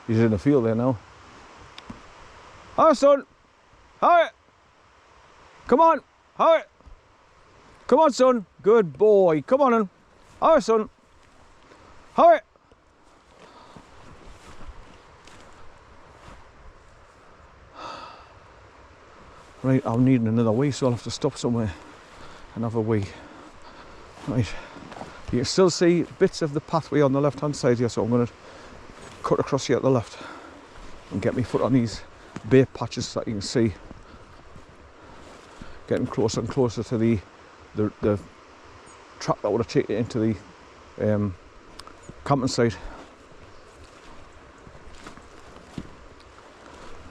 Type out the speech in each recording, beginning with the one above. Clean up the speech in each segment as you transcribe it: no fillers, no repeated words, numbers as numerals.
He's in the field there now. Hi, son. Hi. Come on. Hi. Come on, son. Good boy. Come on in. Hi, son. Hi. Right, I'm needing another wee, so I'll have to stop somewhere and have a wee. Right, you can still see bits of the pathway on the left hand side here, so I'm going to cut across here at the left and get my foot on these bare patches that you can see. Getting closer and closer to the track that would have taken it into the camping site.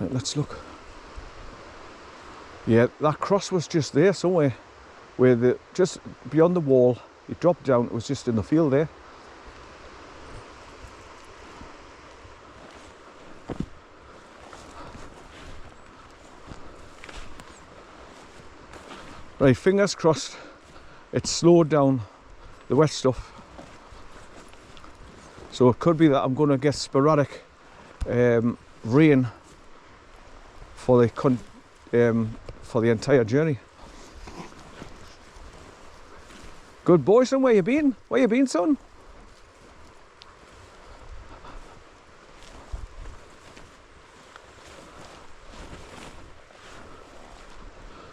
Right, let's look. Yeah, that cross was just there somewhere, where just beyond the wall, it dropped down, it was just in the field there. Right, fingers crossed, it slowed down the wet stuff. So it could be that I'm going to get sporadic rain for the entire journey. Good boy, son. Where you been? Where you been, son?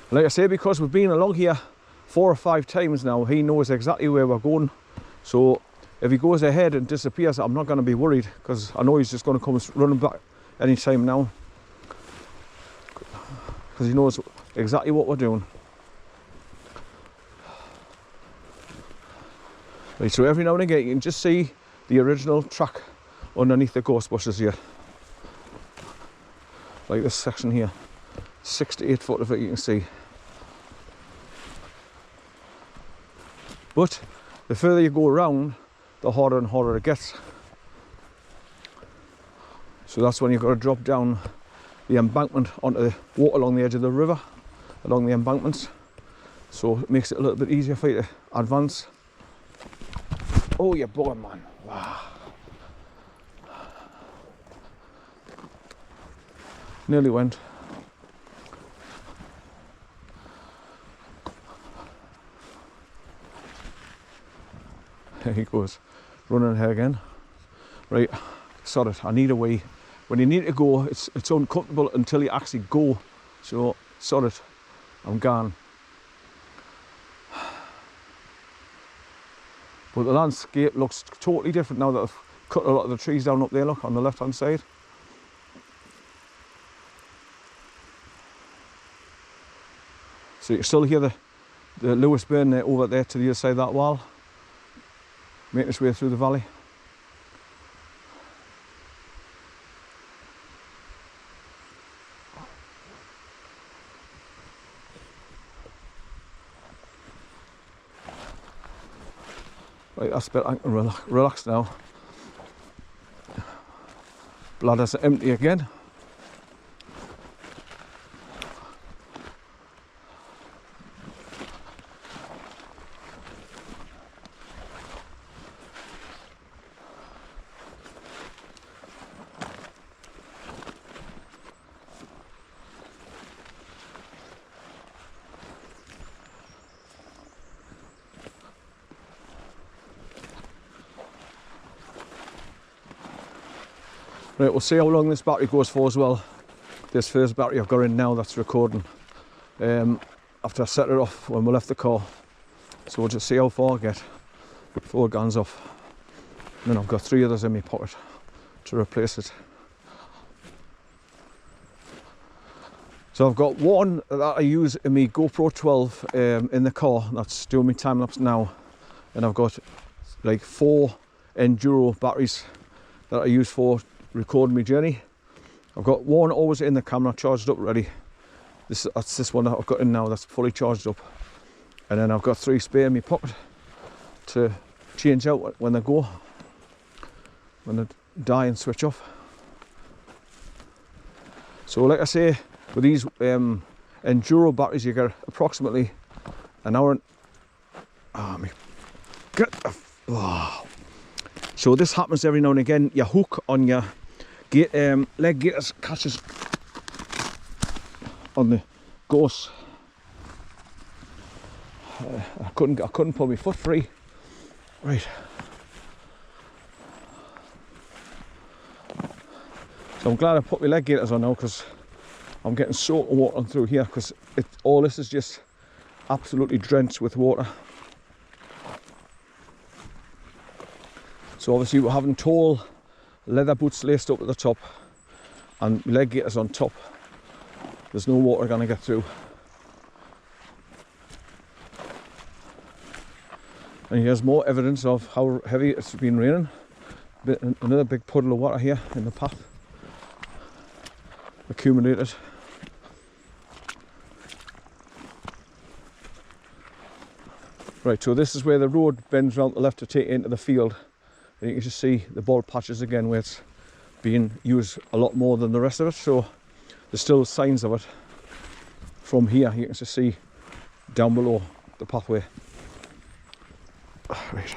Like I say, because we've been along here 4 or 5 times now, he knows exactly where we're going. So if he goes ahead and disappears, I'm not going to be worried, because I know he's just going to come running back any time now, because he knows exactly what we're doing. Right, so every now and again you can just see the original track underneath the gorse bushes here. Like this section here, 6 to 8 foot of it you can see. But the further you go around, the harder and harder it gets. So that's when you've got to drop down the embankment onto the walk along the edge of the river, along the embankments. So it makes it a little bit easier for you to advance. Oh, you're boy, man. Wow. Nearly went. There he goes, running ahead again. Right, sod it, I need a wee. When you need to go, it's uncomfortable until you actually go. So, sod it, I'm gone. But the landscape looks totally different now that I've cut a lot of the trees down up there, look, on the left hand side. So you can still hear the Lewis burn there over there to the other side of that wall, making its way through the valley. Right, that's better. I can relax now. Bladder's empty again. Right, we'll see how long this battery goes for as well. This first battery I've got in now that's recording. After I set it off when we left the car. So we'll just see how far I get before it guns off. And then I've got 3 others in my pocket to replace it. So I've got one that I use in my GoPro 12 in the car, that's doing my time lapse now. And I've got like 4 enduro batteries that I use for recording my journey. I've got one always in the camera charged up ready. That's this one that I've got in now that's fully charged up. And then I've got 3 spare in my pocket to change out when they go, when they die and switch off. So like I say, with these enduro batteries you get approximately an hour and so this happens every now and again. You hook on your leg gaiters catches on the gorse. I couldn't pull my foot free. Right. So I'm glad I put my leg gaiters on now, because I'm getting soaked water through here, because all this is just absolutely drenched with water. So obviously we're having tall leather boots laced up at the top and my leg gaiters on top. There's no water going to get through. And here's more evidence of how heavy it's been raining. Another big puddle of water here in the path, accumulated. Right, so this is where the road bends round to the left to take into the field. And you can just see the bald patches again where it's being used a lot more than the rest of it. So there's still signs of it from here. You can just see down below the pathway. Right.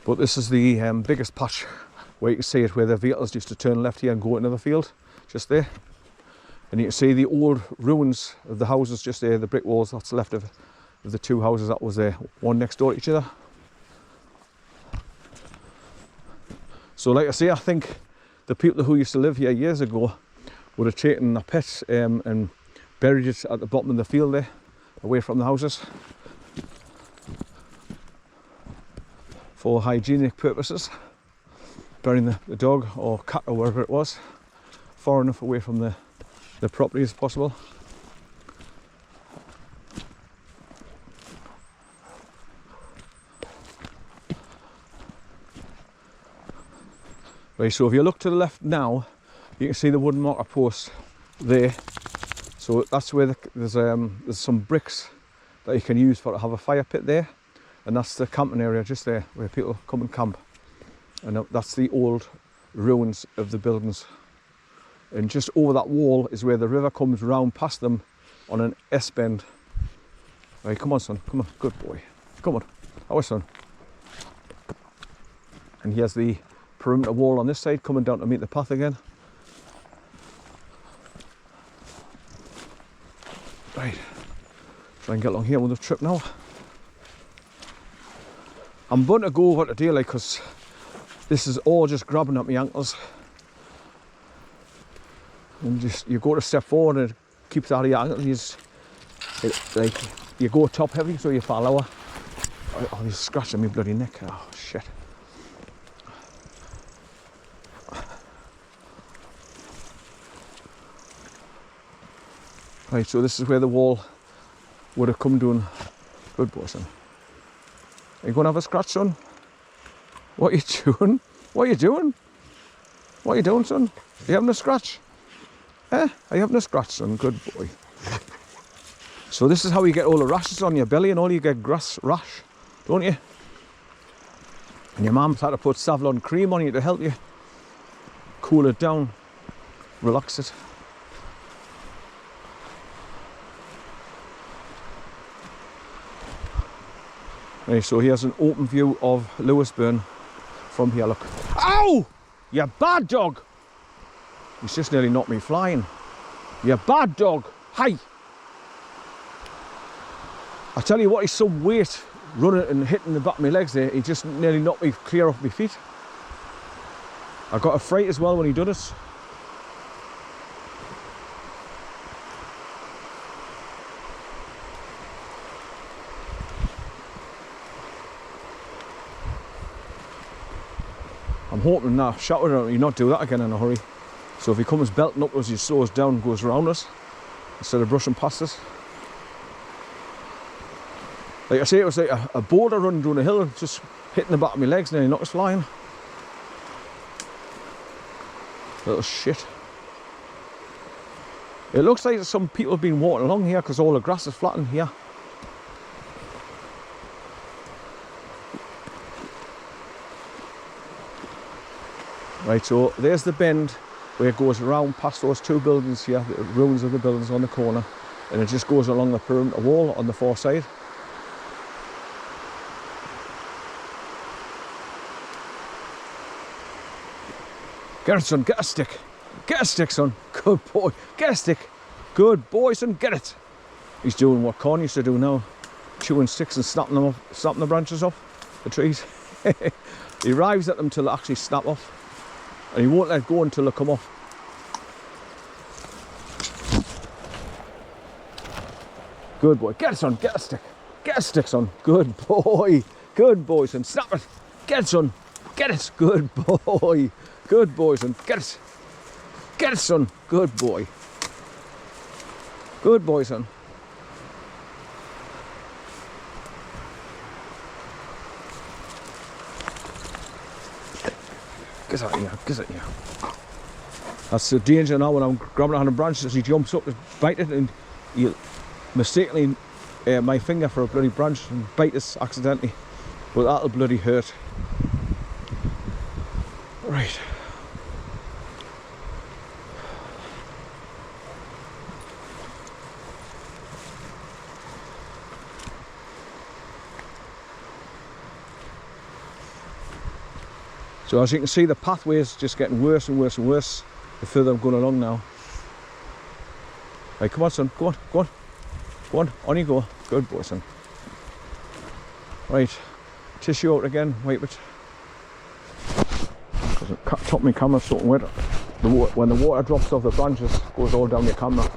But this is the biggest patch where you can see it, where the vehicles used to turn left here and go into the field, just there. And you can see the old ruins of the houses just there, the brick walls that's left of the two houses that was there, one next door to each other. So like I say, I think the people who used to live here years ago would have taken a pet and buried it at the bottom of the field there, away from the houses, for hygienic purposes, burying the dog or cat or whatever it was far enough away from the property as possible. Right, so if you look to the left now, you can see the wooden mortar post there. So that's where there's some bricks that you can use to have a fire pit there, and that's the camping area just there where people come and camp. And that's the old ruins of the buildings. And just over that wall is where the river comes round past them on an S-bend. Right, come on son, come on, good boy. Come on, our son. And here's the perimeter wall on this side coming down to meet the path again. Right, try and get along here with the trip now. I'm going to go over today, like, because this is all just grabbing at my ankles. And just, you go to step forward and it keeps out of your ankles. Like, you go top heavy, so you fall lower. Oh, he's scratching my bloody neck. Oh, shit. Right, so this is where the wall would have come down. Good boy, son. Are you going to have a scratch, son? What are you doing? What are you doing? What are you doing, son? Are you having a scratch? Eh? Are you having a scratch, son? Good boy. So this is how you get all the rashes on your belly and all. You get grass rash, don't you? And your mum's had to put Savlon cream on you to help you cool it down, relax it. Right, so here's an open view of Lewisburn from here, look. Ow! You bad dog! He's just nearly knocked me flying. You bad dog! Hi! I tell you what, he's some weight running and hitting the back of my legs there. He just nearly knocked me clear off my feet. I got a fright as well when he did it. I'm hoping now, shouting at him, you not do that again in a hurry. So if he comes belting up as he slows down and goes around us, instead of brushing past us. Like I say, it was like a boulder running down a hill, just hitting the back of my legs and then he knocked us flying. Little shit. It looks like some people have been walking along here because all the grass is flattened here. Right, so there's the bend where it goes around past those two buildings here, the ruins of the buildings on the corner, and it just goes along the perimeter wall on the far side. Get it, son, get a stick. Get a stick, son. Good boy. Get a stick. Good boy, son, get it. He's doing what Corn used to do now. Chewing sticks and snapping them off, snapping the branches off the trees. He rives at them till they actually snap off. And he won't let go until they come off. Good boy. Get it, son. Get a stick. Get a stick, son. Good boy. Good boy, son. Snap it. Get it, son. Get it. Good boy. Good boy, son. Get it. Get it, son. Good boy. Good boy, son. Get out here. Get out here. That's the danger now when I'm grabbing on the branches. He jumps up to bite it and you mistakenly my finger for a bloody branch and bite us accidentally. But that'll bloody hurt. Right. So as you can see, the pathway is just getting worse and worse and worse the further I'm going along now. Right, come on, son, go on, go on. Go on you go. Good boy, son. Right, tissue out again, wipe it. Because the top of my camera's soaking wet. When the water drops off the branches, it goes all down your camera.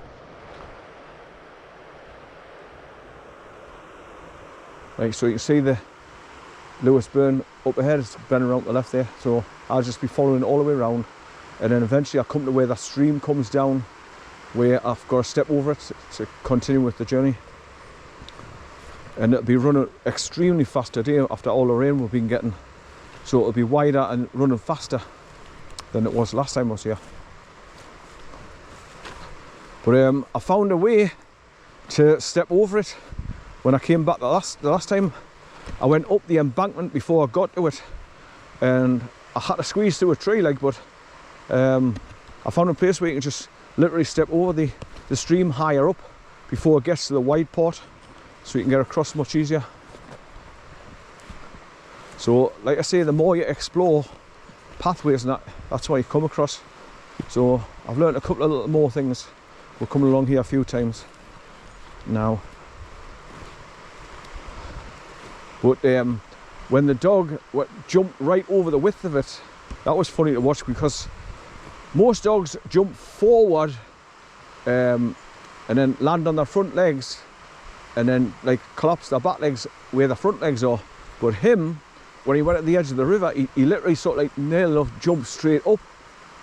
Right, so you can see the Lewis burn up ahead, it's burning around to the left there. So I'll just be following all the way around. And then eventually I'll come to where that stream comes down, where I've got to step over it to continue with the journey. And it'll be running extremely fast today after all the rain we've been getting. So it'll be wider and running faster than it was last time I was here. But I found a way to step over it. When I came back the last time, I went up the embankment before I got to it. And I had to squeeze through a tree like, but I found a place where you can just literally step over the stream higher up before it gets to the wide part, so you can get across much easier. So like I say, the more you explore pathways and that's why you come across. So I've learned a couple of little more things. We're coming along here a few times now. But when the dog jumped right over the width of it, that was funny to watch, because most dogs jump forward and then land on their front legs and then like collapse their back legs where the front legs are. But him, when he went at the edge of the river, he literally sort of like nearly enough jumped straight up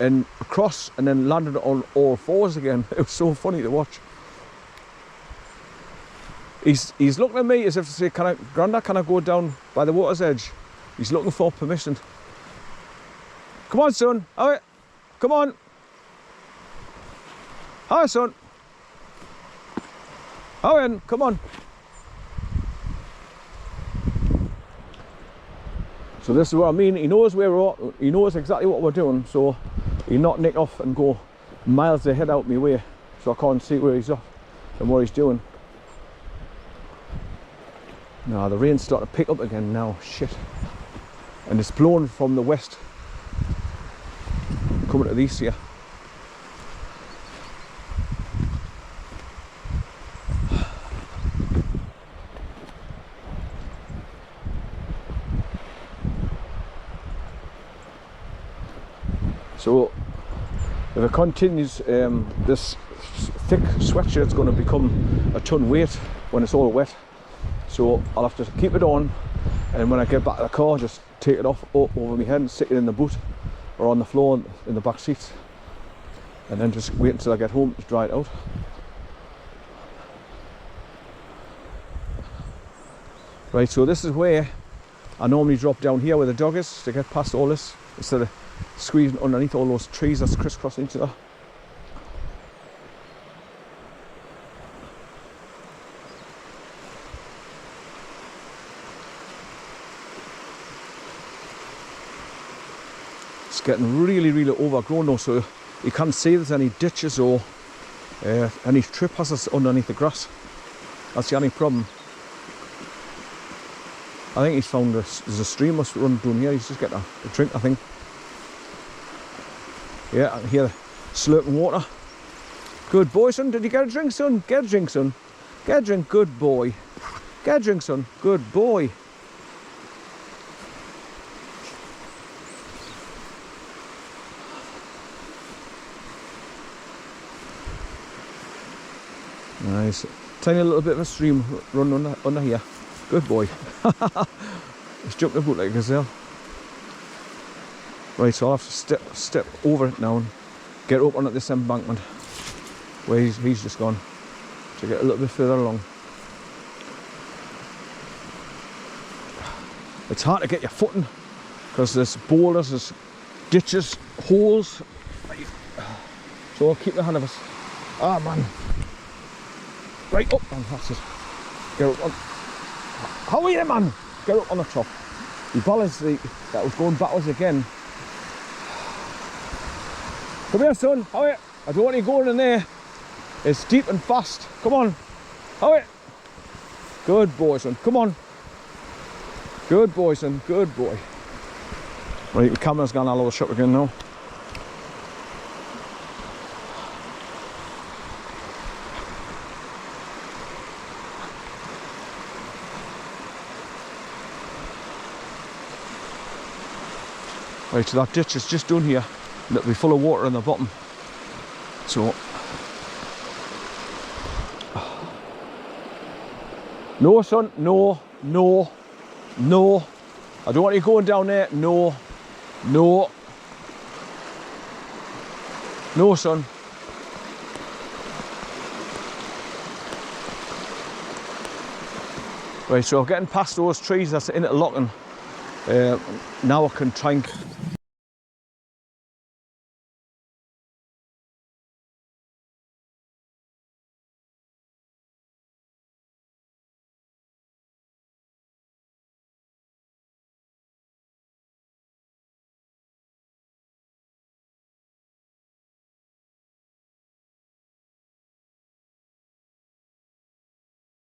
and across and then landed on all fours again. It was so funny to watch. He's looking at me as if to say, Grandad, can I go down by the water's edge? He's looking for permission. Come on, son. All right. Come on. Hi, son. Owen, come on. So this is what I mean. He knows where we're at. He knows exactly what we're doing. So he'll not nick off and go miles ahead out my way, so I can't see where he's off and what he's doing. Now the rain's starting to pick up again now. Shit. And it's blowing from the west, coming to the east here. So if it continues, this thick sweatshirt's going to become a ton weight when it's all wet. So I'll have to keep it on, and when I get back to the car, just take it off over my head and stick it in the boot or on the floor in the back seats, and then just wait until I get home to dry it out. Right, so this is where I normally drop down here where the dog is to get past all this, instead of squeezing underneath all those trees that's crisscrossing each other. It's getting really overgrown now, so you can't see there's any ditches or any trip hazards underneath the grass. That's the only problem. I think he's found there's a stream must run down here. He's just getting a drink, I think. Yeah, I can hear slurping water. Good boy, son. Did you get a drink, son? Get a drink, son. Get a drink. Good boy. Get a drink, son. Good boy. Nice. Tiny little bit of a stream running under here. Good boy. He's jumping about like a gazelle. Right, so I'll have to step over it now and get up on this embankment where he's just gone to get a little bit further along. It's hard to get your footing because there's boulders, there's ditches, holes. So I'll keep the hand of us. Ah, man. Right up, man, that's it. Get up on. How are you, man? Get up on the top. You balance that was going backwards again. Come here, son. How are you? I don't want you going in there. It's deep and fast. Come on. How are you? Good boy, son. Come on. Good boy, son. Good boy. Right, the camera's gone all over the shop again now. Right, so that ditch is just down here. It'll be full of water in the bottom. So, no, son, no, no, no. I don't want you going down there. No, no, no, son. Right, so I'm getting past those trees that's interlocking. Now I can try and